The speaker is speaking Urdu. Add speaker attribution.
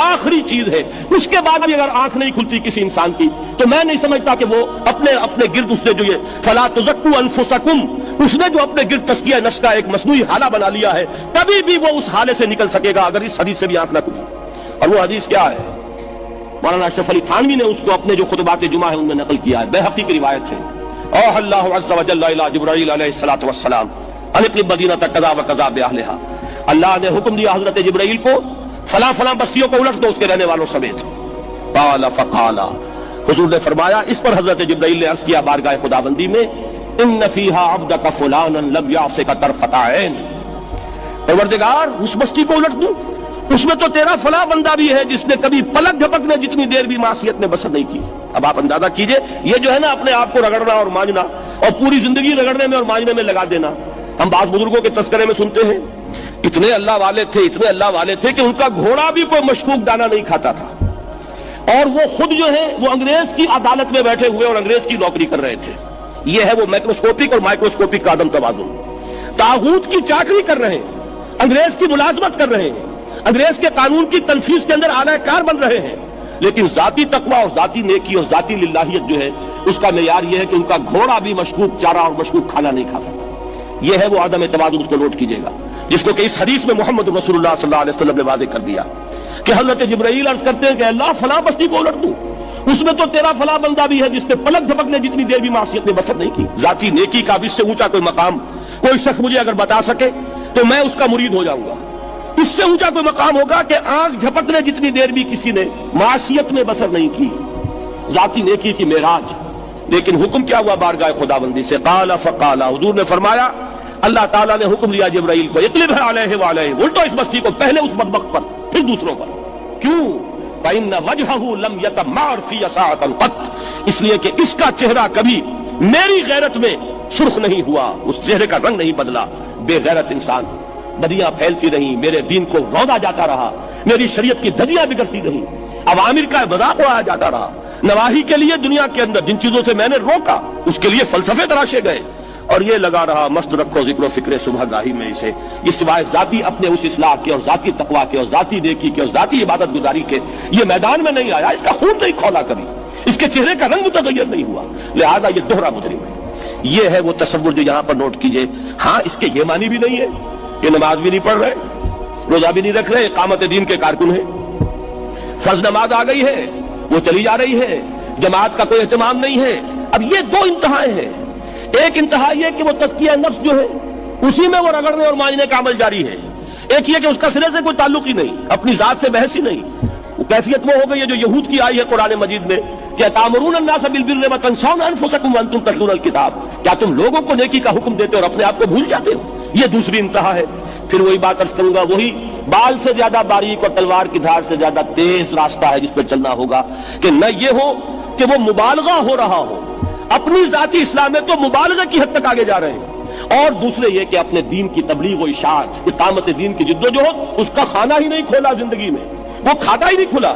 Speaker 1: آخری چیز ہے. اس کے بعد بھی اگر آنکھ نہیں کھلتی کسی انسان کی تو میں نہیں سمجھتا کہ وہ اپنے گرد اس نے جو یہ فلا تزکوا انفسکم، اس نے جو اپنے گرد تزکیہ نفس کا ایک مصنوعی حالہ بنا لیا ہے، کبھی بھی وہ اس حالے سے نکل سکے گا اگر اس حدیث سے بھی آنکھ نہ کھلی. اور وہ حدیث کیا ہے؟ مولانا اشرف علی تھانوی نے اس کو اپنے جو خطبات جمعہ ہیں ان میں نقل کیا ہے، بیہقی کی روایت ہے. اوحى اللہ عز وجل الى جبرائیل علیہ الصلوۃ والسلام ان اقلب مدینہ کذا وکذا باہلھا. اللہ نے حکم دیا حضرت جبرائیل کو فلاں فلاں بستیوں کو الٹ دو اس کے رہنے والوں سمیت. قال فقال، حضور نے فرمایا، اس پر حضرت جبرائیل نے عرض کیا بارگاہ خداوندی میں، ان فیہا عبدک فلانا لم یعصک طرفۃ عین. پروردگار اس بستی کو الٹ دوں، اس میں تو تیرا فلاں بندہ بھی ہے جس نے کبھی پلک جھپکنے جتنی دیر بھی معصیت میں بسر نہیں کی. اب آپ اندازہ کیجئے، یہ جو ہے نا اپنے آپ کو رگڑنا اور مانجنا اور پوری زندگی رگڑنے میں اور مانجنے میں لگا دینا. ہم بعض بزرگوں کے تذکرے میں سنتے ہیں اتنے اللہ والے تھے کہ ان کا گھوڑا بھی کوئی مشکوک دانہ نہیں کھاتا تھا، اور وہ خود جو ہے وہ انگریز کی عدالت میں بیٹھے ہوئے اور انگریز کی نوکری کر رہے تھے. یہ ہے وہ میکروسکوپک اور مائکروسکوپک کا عدم توازن. طاغوت کی چاکری کر رہے ہیں، انگریز کی ملازمت کر رہے ہیں، انگریز کے قانون کی تنفیذ کے اندر اعلی کار بن رہے ہیں، لیکن ذاتی تقویٰ اور ذاتی نیکی اور ذاتی للہیت جو ہے اس کا معیار یہ ہے کہ ان کا گھوڑا بھی مشکوک چارہ اور مشکوک کھانا نہیں کھا سکتا. یہ ہے وہ عدم توازن، اس کو نوٹ کیجئے گا، جس کو کہ اس حدیث میں محمد رسول اللہ صلی اللہ علیہ وسلم نے واضح کر دیا کہ حضرت جبرائیل عرض کرتے ہیں کہ اللہ فلاں بستی کو الٹ دوں، اس میں تو تیرا فلاں بندہ بھی ہے جس نے پلک جھپکنے جتنی دیر بھی معصیت میں بسر نہیں کی. ذاتی نیکی کا بھی اس سے اونچا کوئی مقام کوئی شخص مجھے اگر بتا سکے تو میں اس کا مرید ہو جاؤں گا. اس سے اونچا کوئی مقام ہوگا کہ آنکھ جھپکنے جتنی دیر بھی کسی نے معصیت میں بسر نہیں کی، ذاتی نیکی کی معراج. لیکن حکم کیا ہوا بارگاہ خداوندی سے؟ قال فقال، حضور نے فرمایا، اللہ تعالیٰ نے حکم دیا جبرائیل کو، اقلب علیہ وعلیہ، الٹو اس بستی کو، پہلے اس بدبخت پر پھر دوسروں پر. کیوں؟ فإن وجهه لم يتمعر في ساعة قط، اس لیے کہ اس کا چہرہ کبھی میری غیرت میں سرخ نہیں ہوا، اس چہرے کا رنگ نہیں بدلا. بے غیرت انسان، بدیاں پھیلتی رہیں، میرے دین کو رودا جاتا رہا، میری شریعت کی دھجیاں بگڑتی رہیں، اوامر کا مذاق اڑایا جاتا رہا، نواہی کے لیے دنیا کے اندر جن چیزوں سے میں نے روکا اس کے لیے فلسفے تراشے گئے، اور یہ لگا رہا مست رکھو ذکر و فکر صبح گاہی میں اسے. یہ سوائے ذاتی اپنے اس اصلاح کے اور ذاتی تقویٰ کے اور ذاتی نیکی کے اور ذاتی عبادت گزاری کے یہ میدان میں نہیں آیا، اس کا خون نہیں کھولا کبھی، اس کے چہرے کا رنگ متغیر نہیں ہوا، لہذا یہ دوہرا مجرم ہے. یہ ہے وہ تصور جو یہاں پر نوٹ کیجئے. ہاں اس کے یہ معنی بھی نہیں ہے کہ نماز بھی نہیں پڑھ رہے، روزہ بھی نہیں رکھ رہے، اقامت دین کے کارکن ہیں، فرض نماز آ گئی ہے وہ چلی جا رہی ہے، جماعت کا کوئی اہتمام نہیں ہے. اب یہ دو انتہائیں ہیں. ایک انتہا یہ کہ وہ تزکیہ نفس جو ہے اسی میں وہ رگڑنے اور مانجنے کا عمل جاری ہے. ایک یہ کہ اس کا سرے سے کوئی تعلق ہی نہیں، اپنی ذات سے بحث ہی نہیں. کیفیت وہ ہو گئی ہے جو یہود کی آئی ہے قرآن مجید میں کہ تامرون الناس بالبر وتنسون انفسکم وانتم تتلون الکتاب، کیا تم لوگوں کو نیکی کا حکم دیتے اور اپنے آپ کو بھول جاتے ہو؟ یہ دوسری انتہا ہے. پھر وہی بات عرض کروں گا، وہی بال سے زیادہ باریک اور تلوار کی دھار سے زیادہ تیز راستہ ہے جس پہ چلنا ہوگا کہ نہ یہ ہو کہ وہ مبالغہ ہو رہا ہو، اپنی ذاتی اسلام میں تو مبالغہ کی حد تک آگے جا رہے ہیں، اور دوسرے یہ کہ اپنے دین کی تبلیغ و اشاعت، اقامت دین کی جدوجہد، اس کا کھانا ہی نہیں کھولا زندگی میں، وہ کھاتا ہی نہیں کھلا.